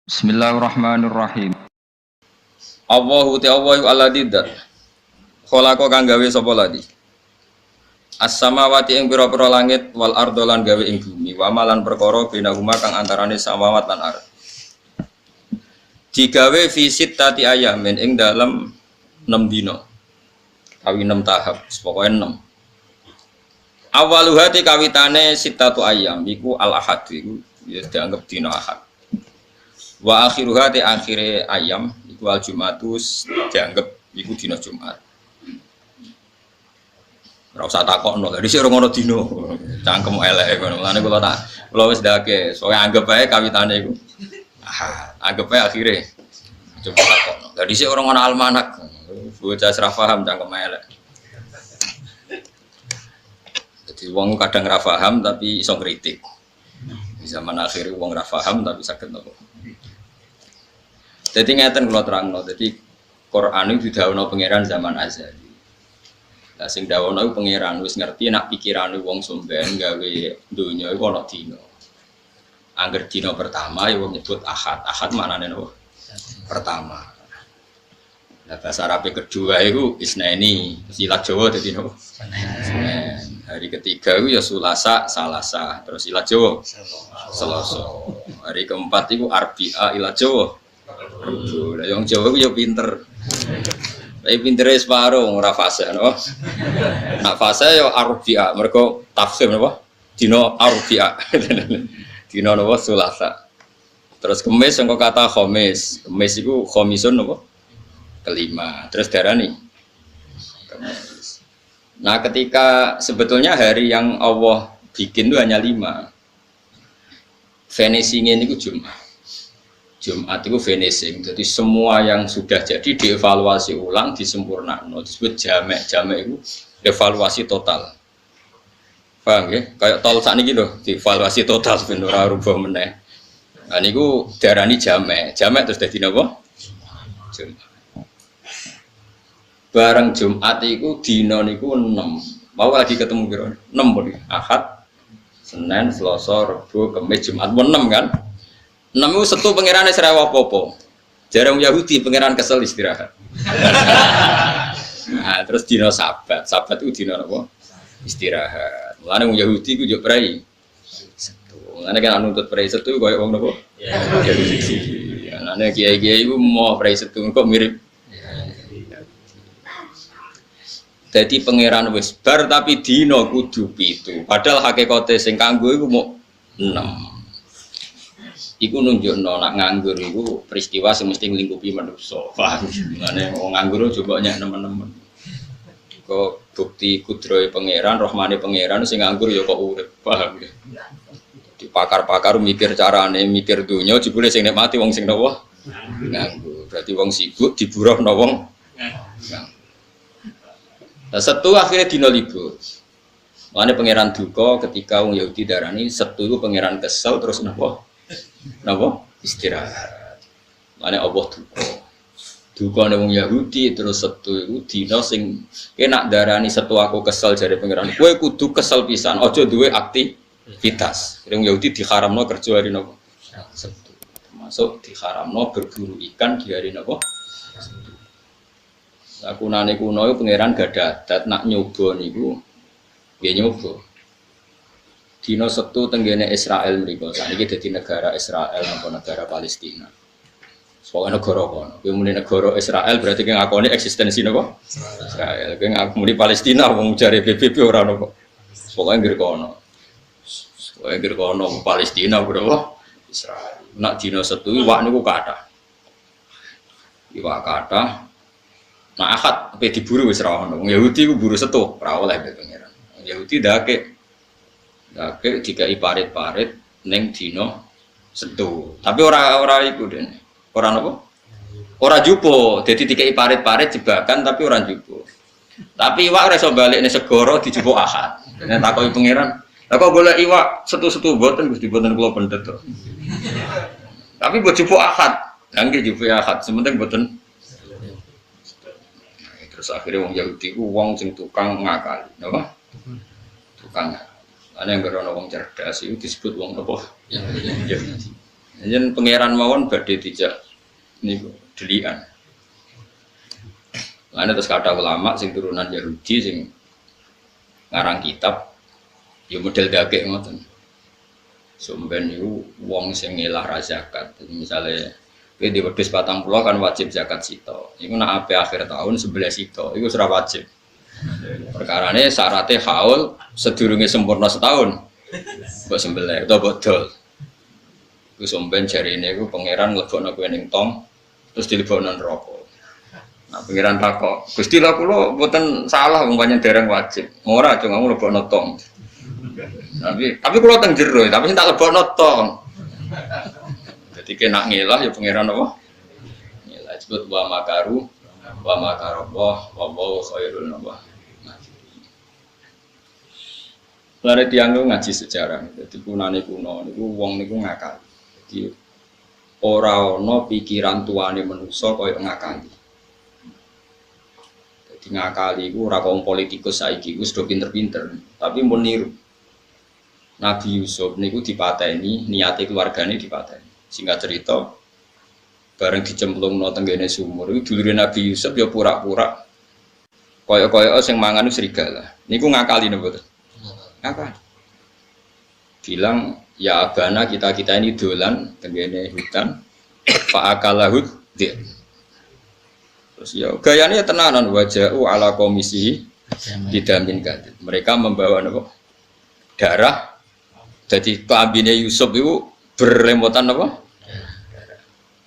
Bismillahirrahmanirrahim. Allahu ta'ala alladzi dzat khalaqa kang gawe sapa ladi as-samawati ing pira-pira langit wal ardo lan gawe ing bumi wa malan perkara binahuma kang antarane samawat lan ardh digawe fi sittati ayamin ing dalem 6 dina kawi 6 tahap pokoke 6 awaluha te kawitane sittatu ayam iku al ahad iku ya dianggap dina ahad wa akhiruha te akhire ayam iku al jumatus dianggap iku dina Jumat. Ora usah takokno, lha dhisik ora ngono dina. Cangkem eleke ngono. Mulane kula wis ndake, soalnya anggap ae kawitane iku. Anggap ae akhire. Coba takokno. Lha dhisik ora ngono almanak. Bocah ora paham cangkem elek. Jadi wong kadang ora paham tapi iso kritik. Di zaman akhir wong ora paham tapi saged nopo. Jadi ngeten kula terangno. Jadi Quran itu didhawuhna pangeran zaman azali. Lah sing dawuhna iku pangeran wis ngerti nek pikirane wong somben gawe donya iku ana dina. Angger dina pertama ya wong nyebut ahad. Ahad maknane napa? Pertama. Lah bahasa Arab kedua iku isnaini. Silat Jawa dadi napa? Senin. Hari ketiga iku ya Sulasa, Salasa. Terus silat Jawa Selasa. Hari keempat iku Arbi'a ila Jawa. Lah yang Jawa ku ya pinter. Tapi pintere separo ora fase no. Nak fase ya Arbi'a, mergo tafsir napa? Dina Arbi'a. Dina napa Sulasa. Terus Kamis engko kata Khamis. Kamis iku khamisun napa? Kelima. Terus darani Kamis. Nah, ketika sebetulnya hari yang Allah bikin itu hanya 5. Finishing ini ku Jumat. Jumat itu finishing, jadi semua yang sudah jadi dievaluasi ulang, disempurnakan, disebut jamek. Jamek itu evaluasi total. Paham ya? Kayak tol saat ini loh, dievaluasi total sebenarnya rubah meneh. Nah ini darani jamek. Jamek terus jadi apa? Jumat. Bareng Jumat itu dina niku 6. Mau lagi ketemu kira 6 pun. Ahad, Senin, Selasa, Rabu, Kamis, Jumat pun 6 kan? 6 itu setu pangerane serewa apa-apa. Jarang Yahudi pangeran kesel istirahat. Nah, terus dina Sabat. Sabat itu dina apa? Istirahat. Mulane wong Yahudi ku yo prei setu. Mulane kan nuntut prei setu koyo wong napa? Yahudi. Ya, nane kiai-kiai ku mau prei setu kok mirip. Jadi pangeran wis bar tapi dina kudu 7. Padahal hakikate sing kanggo iku mok 6. Iku nunjukno nak nganggur iku peristiwa sing mesti nglingkupi manusa. Paham? Mane wong nganggur coba nyak nemen-nemen. Kok bukti kudrohe pangeran, rahmane pangeran sing nganggur ya kok urip. Paham ya? Di pakar-pakar mikir carane, mikir donya jebule sing nikmati wong sing napa? Nganggur. Berarti wong sibuk diburuhno wong nganggur. Nah, Setu akhirnya dina libur. Mane pangeran duka ketika wong Yahudi darani Setu iku pangeran kesel terus napa? Napa? Istirahat. Mane Allah duka. Duka wong Yahudi terus Setu iku dina sing enak darani Setu aku kesel jare pangeran. Kowe kudu kesel pisan, aja duwe aktivitas. Wong Yahudi diharamno kerja hari napa? Setu. Termasuk diharamno berburu ikan di hari napa? Setu. Aku nane kuno iku pangeran gak adat nak nyoba niku. Ya nyoba. Dino Setu tenggene Israel mriku. Saniki dadi negara Israel napa negara Palestina. Soale negara kono. Kuwi muni negara Israel berarti ki ngakoni eksistensi napa? Israel. Kuwi ngakoni Palestina wong jare PBB ora napa. Soale ngger kono. Soale ngger kono Palestina bro. Israel. Nak dino Setu iwak niku kathah. Iwak kathah. Nah akad ape diburu wis ra ono. Wong Yahudi ku buru Setu, ora oleh pangeran. Wong Yahudi dake dikai parit-parit ning dina Setu. Tapi ora iku dene. Ora napa? Ora jupo. Dadi dikai parit-parit jebakan tapi ora jupo. Tapi iwak ora iso balik ning segara dijupuk akad. Nek takoki pangeran, "Lah kok golek iwak Setu-setu mboten Gusti mboten kula pendet to." Tapi mbok jupuk akad. Lah nggih jupuk akad, sementing mboten. Terus akhirnya wong Yahudi ku wong sing tukang ngakali, napa? Tukang. Ana yang gerono wong cerdas itu disebut wong apa? Yahudi. Yen pangeran mawon badhe dijak niku delikan. Lan terus kata ulama sing turunan Yahudi sing ngarang kitab ya model dagek ngoten. Sumben niku wong sing ngelah ra zakat. Misale kowe di wedhus 40 kan wajib zakat sito. Iku nek ape akhir tahun 11 sito, iku ora wajib. Perkarane syaratnya haul sedurunge sempurna setahun. Mbok sembelih utawa bodol. Iku sumben jarine iku pangeran lebokno kowe ning tong terus dilebokno neraka. Nah, pangeran takok, "Gusti lha kula mboten salah wong pancen dereng wajib." Ora aja ngamu lebokno tong. Tapi kula teng jero, tapi sing tak lebokno tong. Jadi kena ngilah ya pangeran apa? Ngilah disebut wa makaru wa makarallah wa wallahu khairul nabah. Lare tiyang ngaji sejarah. Dadi kunane kuno niku wong niku ngakal. Jadi ora ana pikiran tuane manusa kaya ngakali. Dadi ngakali iku ora kaum politikus saiki wis do pinter-pinter, tapi mun niru. Nabi Yusuf niku dipateni, niate keluargane dipateni. Singkat cerita, bareng dicemplungno tenggene sumur, itu dulure Nabi Yusuf ya pura-pura koyo-koyo sing mangan serigala. Niku ngakali napa boten? Ngakali. Bilang ya abana kita ini dolan tenggene hutan, fa akalahud dir. Terus ya gayane tenanan waja'u ala komisi didamin gadit. Mereka membawa napa? Darah. Jadi kelambine Yusuf itu berlemotan apa?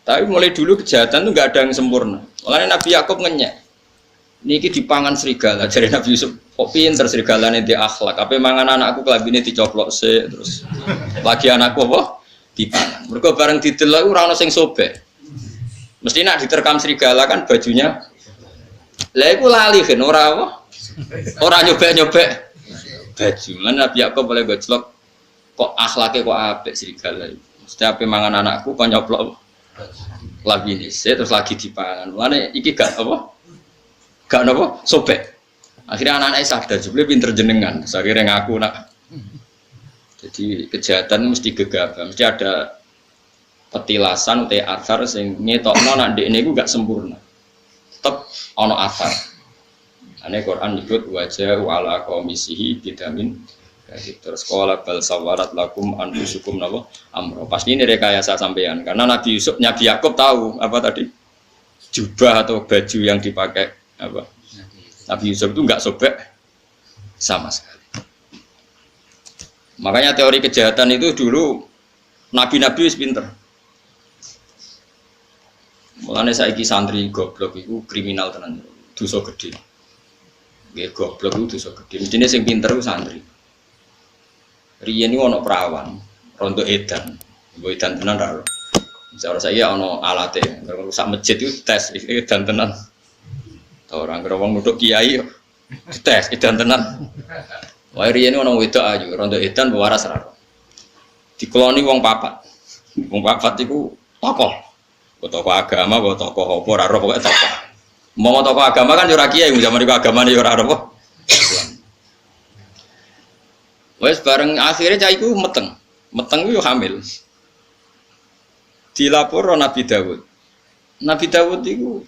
Tapi mulai dulu kejahatan itu nggak ada yang sempurna. Makanya Nabi Yakub ngenyek. Niki dipangan serigala. Jadi Nabi Yusuf kok pinter serigalane di akhlak. Apa mangan anakku kelambine dicoplok sih terus. Lagi anakku apa? Dipangan. Mereka bareng didelok ora ono sing sobek. Mesti nak diterkam serigala kan bajunya. Lah iku lali kan ora apa? Ora nyobek-nyobek baju. Lan Nabi Yakub boleh gojlok kok akhlaknya kok apik serigala itu. Setiap mangan anakku kok nyoplok lagi nih, terus lagi dipangan. Mana iki gak apa? Gak apa? Sobek. Akhirnya anak-anak sadar, jebule pinter jenengan. Akhirnya ngaku nak. Jadi kejahatan mesti gegabah, mesti ada petilasan atau asar sing ngetokno nak ndekne iku gak sempurna. Tetep ana asar. Ane Quran nyebut wajah ala komisihi bidamin. Terus sekolah bal sawarat lakum anfusukum napa amro. Pasti ini rekayasa sampean karena Nabi Yusuf, Nabi Yakub tahu apa tadi jubah atau baju yang dipakai apa Nabi Yusuf itu enggak sobek sama sekali. Makanya teori kejahatan itu dulu nabi-nabi wis pinter. Mulane saiki santri goblok itu kriminal tenan, dosa gede. Nggih goblok itu dosa gede. Mestine sing pinter ku santri. Riyen iki ana perawan, rondo edan. Mbok edan tenan ra. Misale saya ana alate, rusak masjid itu tes edan tenan. Ta ora ngira wong nuthuk kiai dites edan tenan. Wae riyen ana wedok ayu, rondo edan waras ra. Dikeloni wong papat. Wong papat iku tokoh. Tokoh agama, tokoh apa ora ora pokoke tokoh. Mau tokoh agama kan yo ora kiai, zaman iku agamane yo ora apa. Wes bareng akhirnya cah iku meteng itu hamil. Dilapor Nabi Dawud. Nabi Dawud itu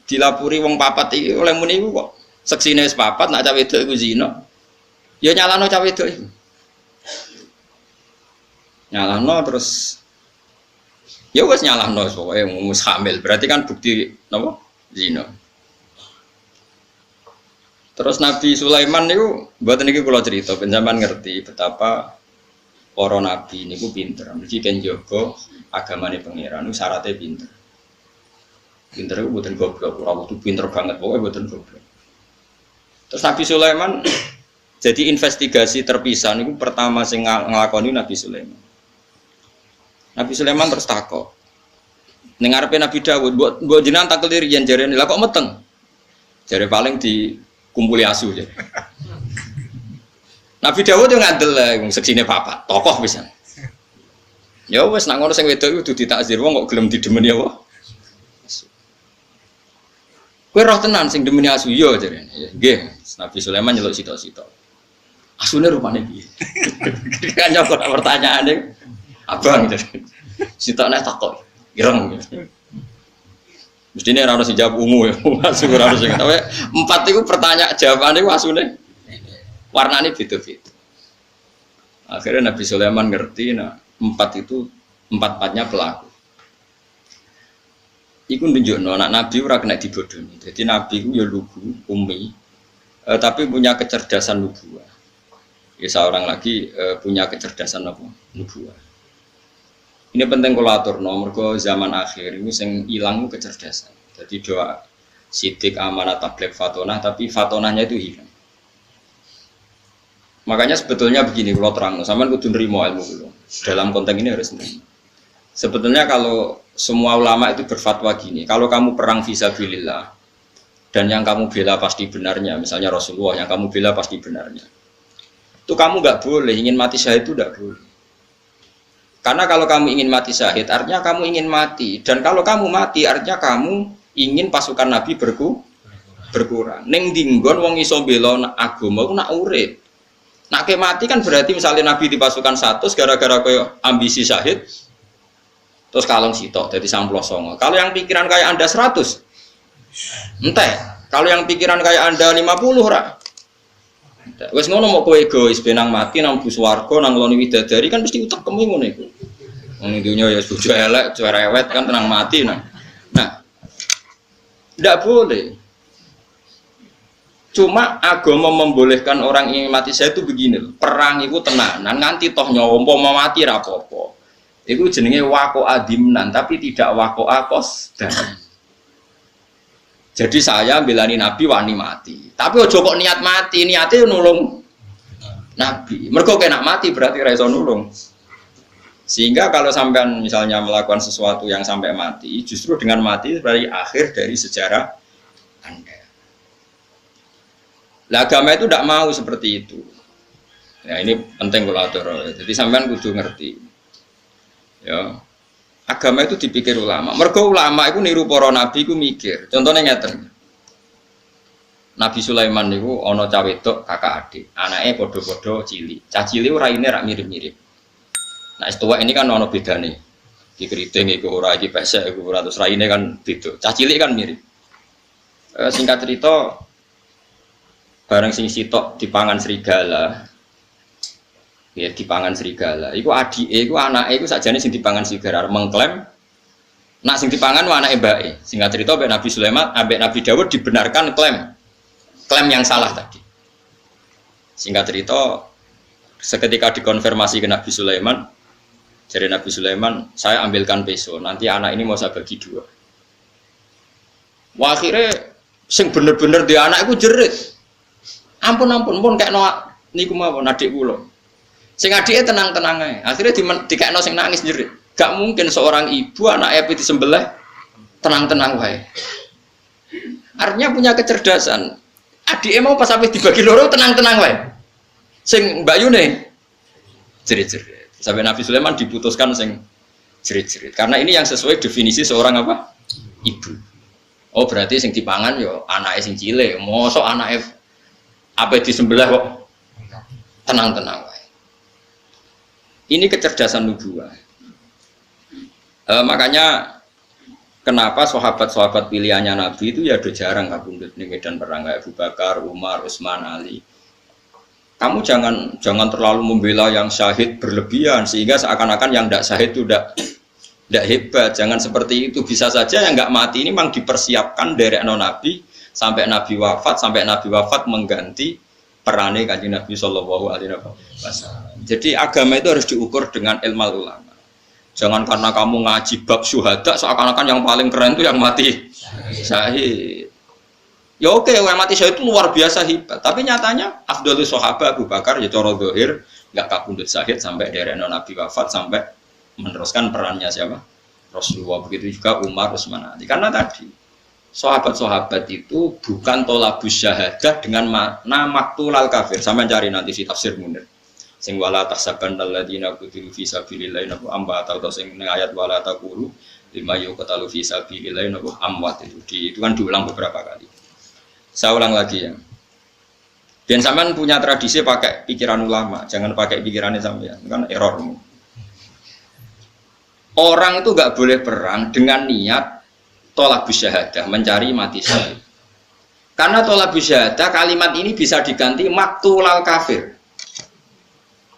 dilapuri wong papat iki oleh muni iku kok seksine wis papat nak cah wedok iku zina. Ya nyalano cah wedok iku. Nyalano terus ya wis nyalano pokoke wis hamil. Berarti kan bukti napa? Zina. Terus Nabi Sulaiman niku mboten niki kula cerita ben sampean ngerti betapa para nabi niku pinter. Mesti kan jaga agamane pangeran niku syaratnya pinter. Pinter iku mboten goblok, ora kudu pinter banget pokoke mboten goblok. Terus Nabi Sulaiman jadi investigasi terpisah niku pertama sing nglakoni Nabi Sulaiman. Nabi Sulaiman terus takok. Ning ngarepe Nabi Dawud, mbok jenengan taklir yen jarene lha kok meteng. Jare paling di kumpuli asu ya. Nabi Dawud yang ngandel lah, yang seksine papat, tokoh bisa. Ya wes nak ngono sing wedok iku dudu ditakzir wong kok gelem didemeni apa? Kowe roh tenan sing demeni asu yo jarene. Nggih, Nabi Sulaiman nyeluk sitok-sitok. Asune rupane piye? Kan jawab pertanyaane abang gitu. Sitokne takok. Ireng. Mestine ora ono sing jawab ungu ya. Masuk ora ono sing. Tapi 4 iku pertanyaan jawabane ku asune warnane beda-beda. Akhirnya Nabi Sulaiman ngerti, nah 4 itu 4-4-nya pelaku. Iku nunjukno anak Nabi ora kena dibodohi. Jadi Nabi ku ya lugu, umi, tapi punya kecerdasan nubuwah. Ya seorang lagi punya kecerdasan apa? Nubuwah. Ini penting kalau aturno, mergo zaman akhir ini sing ilang kecerdasan. Jadi doa sidik amanah tabligh fatonah, tapi fatonahnya itu hilang. Makanya sebetulnya begini, kalau terang, sampean kudu nrimo ilmu dulu. Dalam konteks ini harus nrimo. Sebetulnya kalau semua ulama itu berfatwa gini, kalau kamu perang fisabilillah dan yang kamu bela pasti benarnya, misalnya Rasulullah yang kamu bela pasti benarnya, itu kamu nggak boleh ingin mati syahid itu nggak boleh. Karena kalau kamu ingin mati syahid, artinya kamu ingin mati, dan kalau kamu mati, artinya kamu ingin pasukan Nabi berkurang. Neng dinggon wong iso bela agama ku nak urip. Nak ke mati kan berarti misalnya Nabi di pasukan 100 gara-gara koyo ambisi syahid. Terus kalong sitok jadi 99. Kalau yang pikiran kayak Anda 100. Entah. Kalau yang pikiran kayak Anda 50 ora. Wes ngono mau kowe egois benang mati nang bus warga nang ngloni widadari kan mesti utek kemu ngono iku. Wong dunya ya bojo elek, cerewet kan tenang mati nah. Nah. Ndak boleh. Cuma agama membolehkan orang ingin mati saya itu begini loh. Perang itu tenanan nganti toh nyawa umpama mati ra apa-apa. Iku jenenge wako adimnan tapi tidak wako akos dan. Jadi saya belani Nabi wani mati. Tapi ojo kok niat mati, niatnya nulung Nabi. Mergo kena mati berarti ra iso nulung. Sehingga kalau sampean misalnya melakukan sesuatu yang sampai mati, justru dengan mati berarti akhir dari sejarah Anda. Lah agama itu tidak mau seperti itu. Ya ini penting kalau atur. Jadi sampean kudu ngerti. Ya, agama itu dipikir ulama. Mergo ulama itu niru para nabi itu mikir. Contohnya ngeten. Nabi Sulaiman itu ono cah wedok kakak adik, anaknya podo-podo cilik. Cah cilik raine rak mirip-mirip. Nah, istiwa ini kan ono bedane. Di keriting iku ora iki pesek iku ora terus raine kan beda. Cah cilik kan mirip. Singkat cerita bareng sing sitok dipangan serigala. Ya dipangan serigala. Iku adike iku anake iku sakjane sing dipangan serigala mengklaim nak sing dipangan ku anake mbake. Singkat cerita ambek Nabi Sulaiman, ambek Nabi Dawud dibenarkan klaim yang salah tadi. Singkat cerita seketika dikonfirmasi ke Nabi Sulaiman, dari Nabi Sulaiman, saya ambilkan peso, nanti anak ini mau saya bagi 2. Wah, akhirnya sing bener-bener di anak iku jerit. Ampun pun kayak niku mawon adik kula. Sing adike tenang-tenang ae. Akhire dikekno sing nangis jerit. Gak mungkin seorang ibu anake disembelih tenang-tenang wae. Artinya punya kecerdasan. Adike mau pas sampai dibagi loro tenang-tenang wae. Sing Mbak Yune jerit-jerit. Sampai Nabi Sulaiman diputuskan sing jerit-jerit. Karena ini yang sesuai definisi seorang apa? Ibu. Oh berarti sing dipangan yo anake sing cilik. Mosok anake apa disembelih kok tenang-tenang wae. Ini kecerdasan nubuwah. Makanya kenapa sahabat-sahabat pilihannya Nabi itu ya udah jarang kabundut ning medan perang kayak Abu Bakar, Umar, Utsman, Ali. Kamu jangan terlalu membela yang syahid berlebihan sehingga seakan-akan yang tidak syahid itu tidak hebat. Jangan seperti itu. Bisa saja yang nggak mati ini memang dipersiapkan dari Nabi sampai Nabi wafat mengganti perane kanjeng Nabi Shallallahu Alaihi Wasallam. Jadi agama itu harus diukur dengan ilmu ulama. Jangan karena kamu ngaji bab syuhada seakan-akan yang paling keren itu yang mati syahid. Ya oke, yang mati syahid itu luar biasa hebat. Tapi nyatanya afdhalus sahabat Abu Bakar ya cara zahir nggak kabundut syahid sampai dari Nabi wafat sampai meneruskan perannya siapa? Rasulullah. Begitu juga Umar, Utsman, Ali. Karena tadi sahabat-sahabat itu bukan tolabus syahadah dengan makna maktulal kafir. Sampai cari nanti si tafsir Munir. Sing wala tahsabannal ladzina qutilu fi sabilillah nabu amba atau sing ning ayat wala taqulu lima yuqtalu fi sabilillah nabu amwat itu kan diulang beberapa kali. Saya ulang lagi ya. Dan sampean punya tradisi pakai pikiran ulama, jangan pakai pikirannya sampean. Kan error. Orang itu nggak boleh perang dengan niat tolabus syahadah, mencari mati syahid. Karena tolabus syahadah kalimat ini bisa diganti maktulal kafir.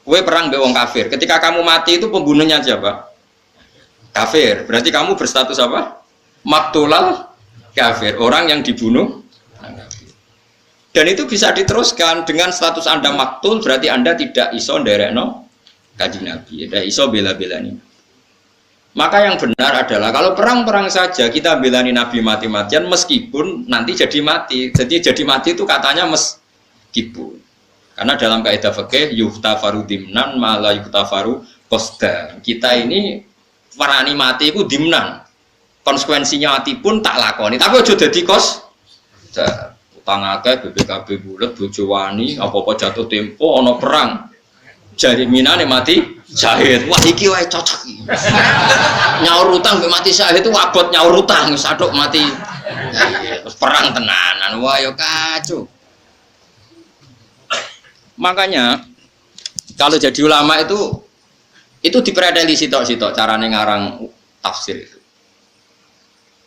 Kowe perang mbek wong kafir. Ketika kamu mati itu pembunuhnya siapa? Kafir. Berarti kamu berstatus apa? Maktulal kafir. Orang yang dibunuh. Dan itu bisa diteruskan dengan status Anda maktul, berarti Anda tidak iso nderekno Kanjeng Nabi. Tidak iso bela-belani. Maka yang benar adalah kalau perang-perang saja kita belani Nabi mati-matian meskipun nanti jadi mati. Jadi jadi mati itu katanya meskipun. Karena dalam kaidah fikih yuhtafaru dimnan mala yuhtafaru qasda. Kita ini warani mati itu dimnan. Konsekuensinya mati pun tak lakoni. Tapi aja dadi qasda. Utang akeh BPKB bulet bojo wani apa-apa jatuh tempo ana perang. Jadi minane mati syahid. Wah iki wae cocok iki. Nyaur utang mbek mati syahid itu abot nyaur utang saduk mati. Terus perang tenanan. Wah yo kacau. Makanya kalau jadi ulama itu dipredeli sitok-sitok carane ngarang tafsir itu.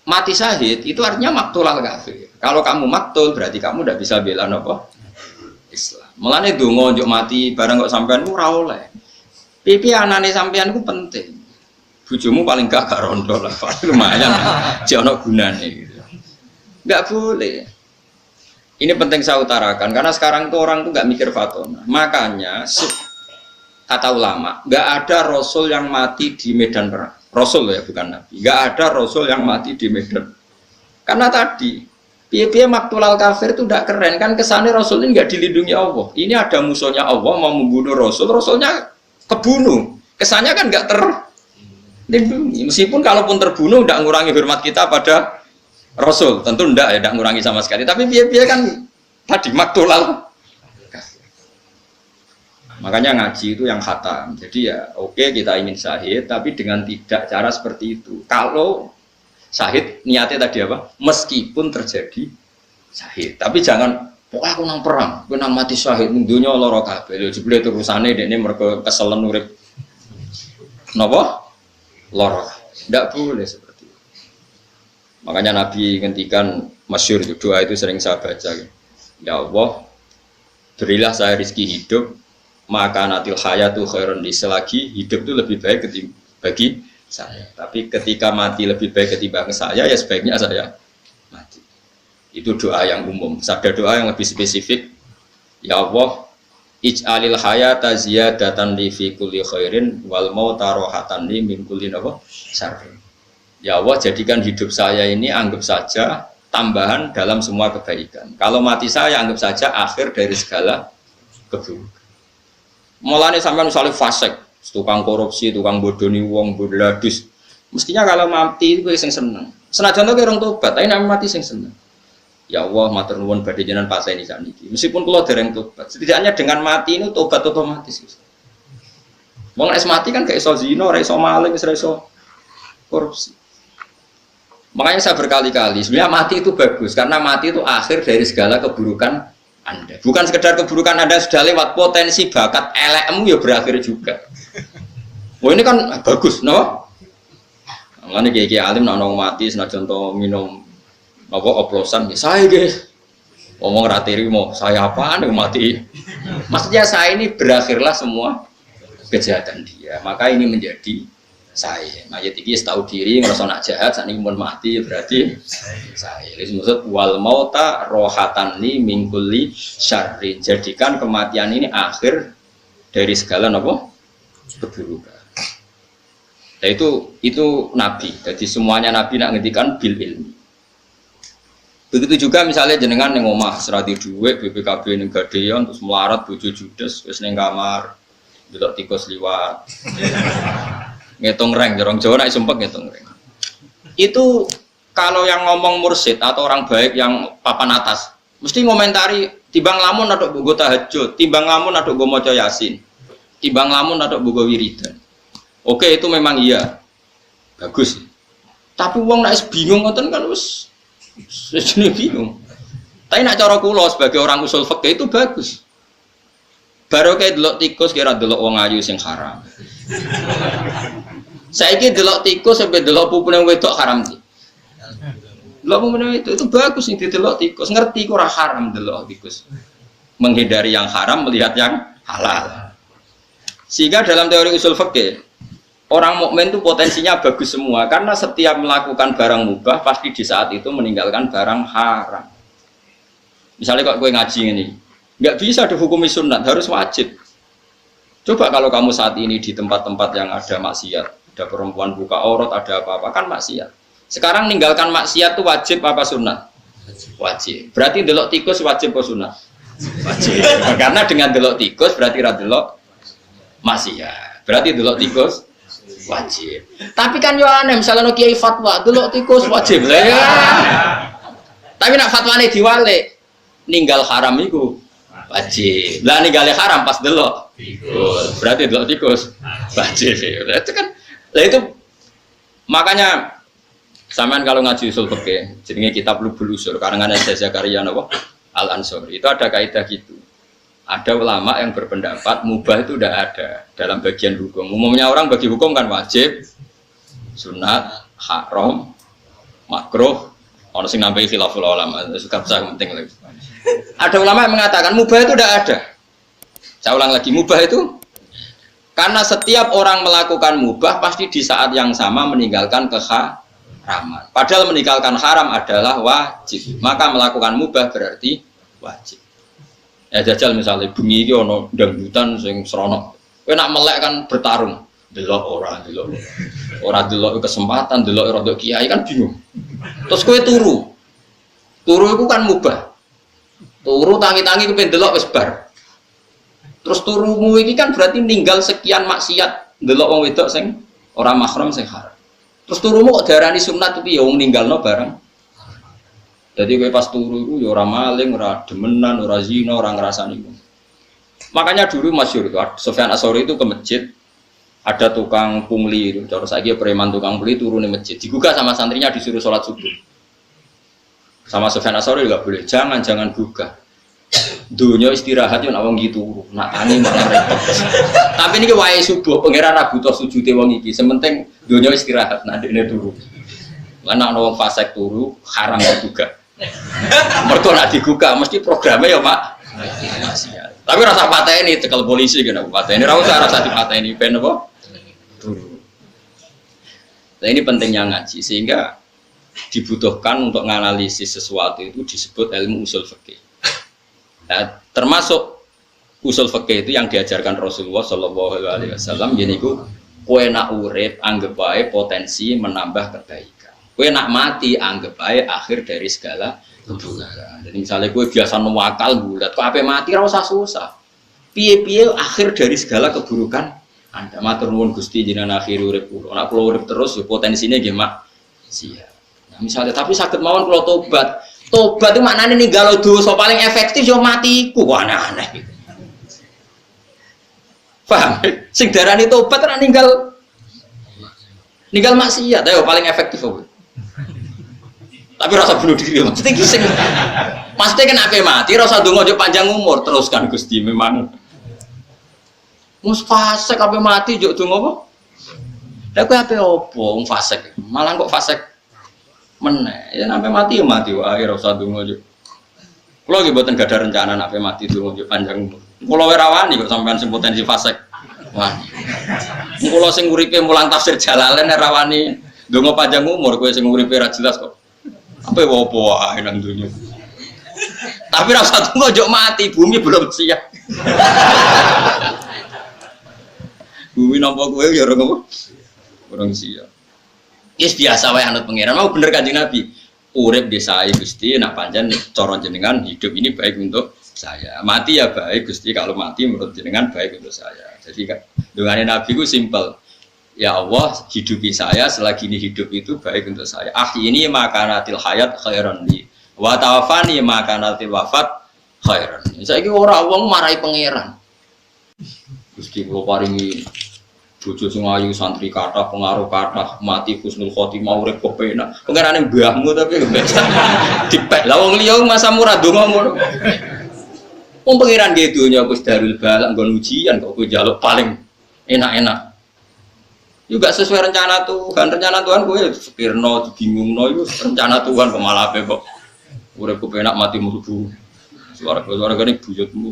Mati syahid itu artinya maktulal kafir. Kalau kamu maktul berarti kamu tidak bisa bela apa? Islam. Mulane donga njuk mati barang kok sampean ora oleh. Pipi anane sampean ku penting. Bojomu paling gak rondo lah, lumayan. Jek ono gunane gitu. Enggak boleh. Ini penting saya utarakan karena sekarang tuh orang tuh nggak mikir fatona. Makanya kata ulama, nggak ada rasul yang mati di medan perang. Rasul ya bukan nabi. Nggak ada rasul yang mati di medan. Karena tadi piye-piye maktulal kafir itu tidak keren kan, kesannya rasul ini nggak dilindungi Allah. Ini ada musuhnya Allah mau membunuh rasul, rasulnya kebunuh. Kesannya kan nggak terlindungi. Meskipun kalaupun terbunuh tidak ngurangi hormat kita pada Rasul, tentu tidak ya, tidak ngurangi sama sekali. Tapi biar kan tadi maktulal. Makanya ngaji itu yang khatam. Jadi ya oke kita ingin syahid, tapi dengan tidak cara seperti itu. Kalau syahid niatnya tadi apa? Meskipun terjadi syahid, tapi jangan pokoknya aku nang perang, aku nang mati syahid, dunia loro kabeh. Lho jebule terusane dekne mergo keselen urip. Napa? Loro. Tidak boleh seperti. Makanya Nabi ngendikan masyhur itu doa itu sering saya baca. Ya Allah, berilah saya rezeki hidup, maka natil hayatu khairun li, selagi hidup itu lebih baik bagi saya. Tapi ketika mati lebih baik ketimbang saya, ya sebaiknya saya mati. Itu doa yang umum. Ada doa yang lebih spesifik. Ya Allah, ij'alil hayata ziyadatan li fi kulli khairin wal mauta rohatan li min kulli syarrin. Ya Allah, jadikan hidup saya ini anggap saja tambahan dalam semua kebaikan. Kalau mati saya anggap saja akhir dari segala keburukan. Mulane sampean misalnya fasik, tukang korupsi, tukang bodoni wong, bodladus. Mestinya kalau mati itu sing seneng. Senajan to orang tobat, tapi nek mati sing seneng. Ya Allah, matur nuwun badhe jenengan pateni sakniki. Meskipun kula dereng tobat, setidaknya dengan mati ini tobat otomatis. Wong nek mati kan gak iso zina, ora iso maling, ora iso korupsi. Makanya saya berkali-kali, sebenarnya mati itu bagus karena mati itu akhir dari segala keburukan Anda. Bukan sekedar keburukan Anda sudah lewat, potensi bakat elekmu ya berakhir juga. Wah ini kan bagus, no? Makanya kayak alim nak nong mati, senajan to minum apa oplosan, ya saya guys, ngomong ratiri mau saya apaan yang mati? Maksudnya saya ini berakhirlah semua kejahatan dia. Maka ini menjadi saya, mayat ini tahu diri, ngerasa nak jahat, saat ini mau mati berarti saya. Ini maksud wal mauta rohatan li mingkuli syarri. Jadikan kematian ini akhir dari segala apa keburukan. Nah itu nabi. Jadi semuanya nabi nak ngendikan bil ilmi. Begitu juga misalnya jenengan neng omah serati duit BPKB neng gadean terus melarat bojo judes terus neng kamar delok tikus liwat. Ngitung reng, jorong Jawa nak sumpek ngitung reng. Itu kalau yang ngomong mursyid atau orang baik yang papan atas, mesti ngomentari timbang lamun atau bogo tahajud, timbang lamun atau bogo maca yasin, timbang lamun atau bogo wiridan. Oke itu memang iya, bagus. Tapi uang nak bingung ngoten kan wis jenis bingung. Tapi nak cara kula sebagai orang usul fikih itu bagus. Baru kayak delok tikus kira delok wong ayu sing haram. Saiki delok tikus sampai delok pupune wedok haram iki. Delok pupune itu bagus nih didelok tikus, ngerti ku ora haram delok tikus. Menghindari yang haram, melihat yang halal. Sehingga dalam teori usul fikih, orang mukmin itu potensinya bagus semua karena setiap melakukan barang mubah pasti di saat itu meninggalkan barang haram. Misalnya kok gue ngaji ini, nggak bisa dihukumi sunat, harus wajib. Coba kalau kamu saat ini di tempat-tempat yang ada maksiat, ada perempuan buka aurat, ada apa-apa, kan maksiat. Sekarang ninggalkan maksiat itu wajib apa sunat? Wajib. Berarti delok tikus wajib apa sunat? Wajib. Karena dengan delok tikus berarti ra delok maksiat. Berarti delok tikus wajib. Tapi kan yo aneh, misalnya no kiai fatwa delok tikus wajib lah ya. Tapi nak fatwane diwalik, ninggal haram iku wajib. Lah ninggale haram pas delok tikus. Berarti delok tikus wajib. Itu kan lah itu makanya sampean kalau ngaji usul fikih, jenenge kitab Lubul Usul karangan Syekh Zakaria napa Al-Ansori. Itu ada kaidah gitu. Ada ulama yang berpendapat mubah itu tidak ada dalam bagian hukum. Umumnya orang bagi hukum kan wajib, sunat, haram, makruh. Ono sing nambahi khilaful ulama, suka penting lagi. Ada ulama yang mengatakan mubah itu tidak ada. Saya ulang lagi, mubah itu karena setiap orang melakukan mubah pasti di saat yang sama meninggalkan keharaman. Padahal meninggalkan haram adalah wajib. Maka melakukan mubah berarti wajib. Ya jajal misalnya bengi iki ana dangdutan sing seronok. Kowe nak melek kan bertarung. Delok ora, delok. Ora delok kesempatan, delok rodok kiai kan bingung. Terus kowe turu. Turu iku kan mubah. Turu tangi-tangi kepen delok wis bar. Terus turumu iki kan berarti ninggal sekian maksiat delok wong wedok sing ora mahram sing haram. Terus turumu kok diarani sunat piye wong ninggalno bareng. Jadi kowe pas turu iku ya ora maling, ora demenan, ora zina, ora ngrasani. Makanya dulu masyhur itu Sufyan Ats-Tsauri itu ke masjid ada tukang pungli itu. Terus saiki preman tukang pungli turun di masjid. Digugah sama santrinya disuruh sholat subuh. Sama Sufyan Ats-Tsauri enggak boleh. Jangan gugah. Dunia istirahat yo nak wong iki turu. Nak tani malah repot. Tapi niki wae subuh pangeran ra butuh sujute wong iki. Sementing dunia istirahat nak dekne turu. Lan ana wong fasik turu haram juga. Mergo nak digugah mesti programnya ya Pak. Tapi rasa pateni tekel polisi kena pateni ra usah rasa dipateni ben apa? Turu. Nah ini pentingnya ngaji sehingga dibutuhkan untuk menganalisis sesuatu itu disebut ilmu usul fikih. Nah, termasuk usul fikih itu yang diajarkan Rasulullah Shallallahu Alaihi Wasallam. Jadi ku kue nak urip anggap baik potensi menambah kebaikan. Kue nak mati anggap baik akhir dari segala keburukan. Jadi misalnya kue biasa nuwakal bulat, kok apa mati rasa susah. Piye-piye akhir dari segala keburukan. Anda matur nuwun Gusti jenengan akhir urip kula. Nak kula urip terus ya potensinya gimana? Siap. Nah, misalnya tapi sakit mawon kula tobat. Tobat itu maknanya ninggal dosa paling efektif yo matiku. Wah aneh gitu. Paham? Sing darani tobat ora ninggal maksiat ayo paling efektif apa? Tapi rasa bunuh diri maksudnya gising. Maksudnya kan ape mati rasa donga yo panjang umur teruskan Gusti memang. Mus fasik ape mati yo donga apa? Lah kowe ape opo wong fasik? Malah kok fasik meneh ya sampai mati ya mati wae ora usah donga yo. Kula nggih mboten gadah rencana sampai mati donga yo panjang umur. Kula ora wani kok sampean sing potensi fasik. Wani. Kula sing uripe mulang tafsir Jalalain ora wani donga panjang umur kowe sing uripe ra jelas kok. Apa opo wae nang donya. Tapi ra usah donga yo mati, bumi belum siap. Bumi nampa kowe ya ora ngopo. Kurang siap. Is biasa wae anut pangeran. Mau bener Kanjeng Nabi. Urip desai Gusti nak pancen cara jenengan hidup ini baik untuk saya. Mati ya baik Gusti kalau mati menurut jenengan baik untuk saya. Jadi kan dongane Nabi ku simpel. Ya Allah, hidupi saya selagi ini hidup itu baik untuk saya. Ini makanatil hayat khairan li. Wa tawaffani makanatil wafat khairan. Saiki ora wong marahi pangeran. Gusti kula paringi bojo sing ayu santri kathah pengaruh kathah mati husnul khotimah urip kepenak pengerane mbahmu tapi dipek lah wong liya masa murah donga ngono wong pengiran nggih donya wis darul balak nggon ujian kok kowe njaluk paling enak-enak Juga sesuai rencana Tuhan. Rencana Tuhan gue sekirno bingungno itu rencana Tuhan kok malah ape kok. Uripku penak mati mlebu. Suara gane buyutmu.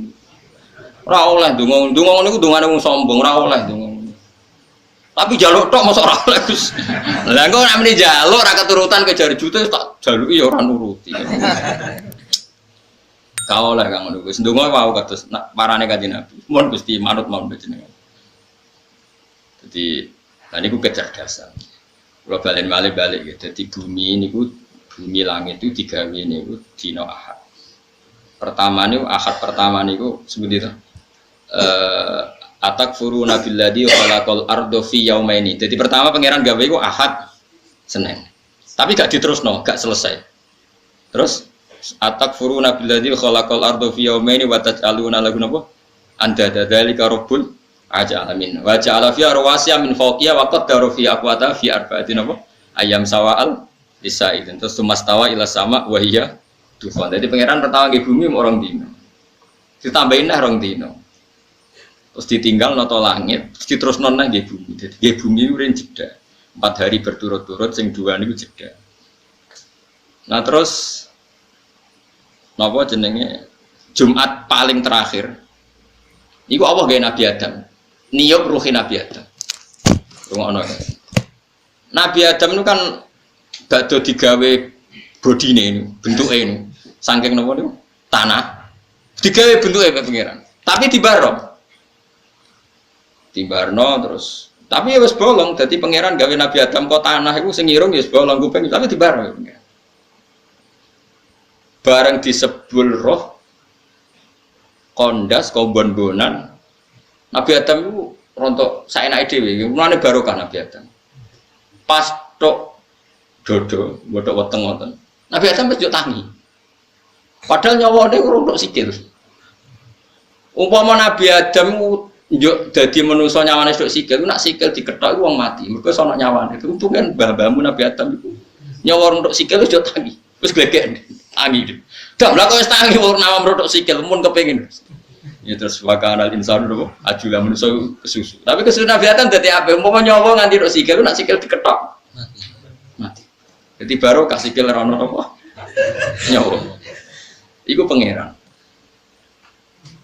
Ora oleh ndonga niku ndongane wong sombong, ora oleh ndonga. Tapi jaluk tok mosok ora oleh Gus. Lah engko nek meni jaluk ora keturutan kejar jute tak jaluki ya ora nuruti. Kau oleh kang ngono Gus. Ndonga wau kados parane Kanjeng Nabi. Mun Gusti manut mawon jenengan. Jadi niku kecerdasan. Kalau balik ya. Jadi bumi langit itu digawe niku dina Ahad. Pertama niku Ahad pertama niku seperti itu. Atakfuruna billadzi khalaqal arda fi yaumaini. Jadi pertama pangeran gawe iku Ahad Senin. Tapi gak diterusno, gak selesai. Terus atakfuruna billadzi khalaqal arda fi yaumaini wa taj'aluna lahu napa? Anda dzalika rabbul alamin. Wa ja'ala fiha rawasiya min fawqiha wa qaddara fi aqwata fi arba'atin apa? Ayam sawa'al lisaidin. Terus sumastawa ila sama wa hiya dufan. Jadi pangeran pertama nggih bumi orang dino. Ditambahin lah orang dino. Terus ditinggal noto langit, terus diterusno nang nggih bumi. Jadi nggih bumi urin jeda. 4 hari berturut-turut sing 2 niku jeda. Nah terus napa jenenge Jumat paling terakhir. Iku Allah gawe Nabi Adam. Niyop ruhi Nabi Adam. Rungokno. Nabi Adam itu kan badhe digawe bodine ini, bentuke ini. Saking napa niku? Tanah. Digawe bentuke pengiran. Tapi Tibarno terus. Tapi ya wis bolong, dadi pangeran gawe Nabi Adam kok tanah iku sing irung ya wis bolong kuping, tapi dibarno ya pengiran. Bareng disebul roh kondas kombon-bonan Nabi Adam itu rontok saenake dhewe, mulane barokah Nabi Adam. Pas tok dodo, bodok weteng ngoten. Nabi Adam wis yo tangi. Padahal nyawane urung tok sikil. Umpama Nabi Adam yo dadi manusa nyawane tok sikil, nak sikil dikethok wong mati. Mergo sono nyawane. Untungan mbah-mbahmu Nabi Adam iku nyawa urung tok sikil wis yo tangi. Wis glegek tangi. Dak lha kok wis tangi urung nama tok sikil mun kepengin. Ya terus wakanal insan dulu, ajulah manusia kesusu. Tapi kesusu Nabi Adam dadi apa? Mau nyawa nganti dok sikil, nak sikil diketok, mati. Jadi baru kasih sikil rono apa? Nyawa. Iku pangeran.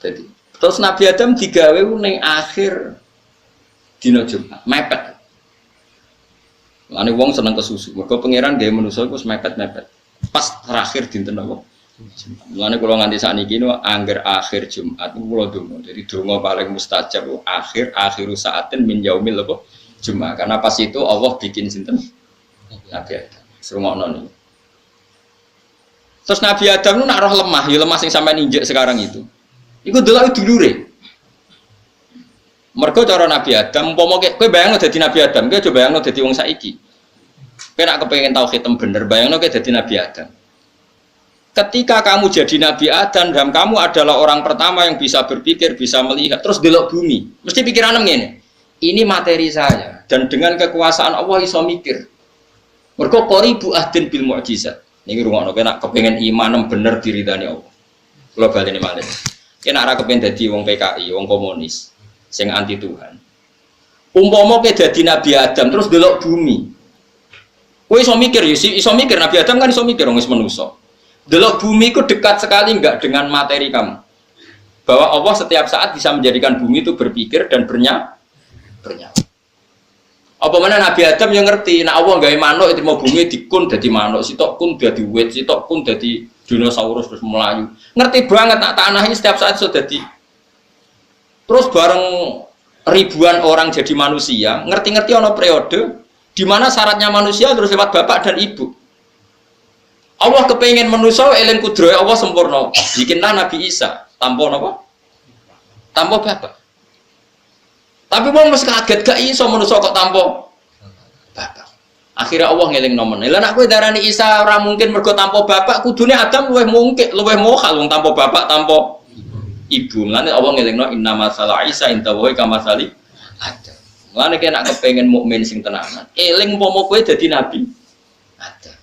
Jadi terus Nabi Adam digawe ning akhir dina Jumat, mepet. Lane wong seneng kesusu. Mergo pangeran gawe manusia iku mepet-mepet. Pas terakhir dinten apa? Mulane kula nganti sakniki niku angger akhir Jumat kula donga. Jadi donga paling mustajab akhiru saatin min yaumil apa Jumat. Karena pas itu Allah bikin sinten Nabi Adam. Srungokno niku. Terus Nabi Adam niku nak roh lemah, ya lemah sing sampean injek sekarang itu. Iku delok dulure. Mergo cara Nabi Adam umpama kowe bayangno dadi Nabi Adam, kowe coba bayangno dadi wong saiki. Kowe nak kepengin tauhid bener, bayangno kowe dadi Nabi Adam. Ketika kamu jadi Nabi Adam dan kamu adalah orang pertama yang bisa berpikir, bisa melihat, terus delok bumi, mesti pikiran ngene. Ini materi saya dan dengan kekuasaan Allah iso mikir. Mergo qoribu ahdin bil mukjizat. Niki rungokno nek kepengin iman bener diridani Allah. Kula baleni malih. Yen ora kepengin dadi wong PKI, wong komunis sing anti Tuhan. Umpama kowe dadi Nabi Adam terus delok bumi. Kowe iso mikir, iso mikir Nabi Adam kan iso mikir wong wis manusa. Delok bumi itu dekat sekali enggak dengan materi kamu. Bahwa Allah setiap saat bisa menjadikan bumi itu berpikir dan bernyawa. Apa mana Nabi Adam yang ngerti, nah Allah gawe manuk itu mau bumi dikun dadi manuk, sitok kun dadi wit, sitok kun dadi dinosaurus terus melayu. Ngerti banget nak tanah ini setiap saat sudah jadi. Terus bareng ribuan orang jadi manusia, ngerti-ngerti ono periode di mana syaratnya manusia harus lewat bapak dan ibu. Allah kepengen manusia eling kudrohe Allah sempurna. Bikinlah Nabi Isa tanpa apa? Tanpa bapak. Tapi wong mesti kaget gak iso manusia kok tanpa bapak. Akhirnya Allah ngeling nomen. Lah nek kowe darani Isa ora mungkin mergo tanpa bapak, kudune Adam luwih mungkin, luwih mohal wong tanpa bapak, tanpa ibu. Mulane Allah ngelingno inna masalah Isa inta wa kamasali Adam. Mulane kena kepengen mukmin sing tenanan. Eling umpama kowe dadi nabi Adam.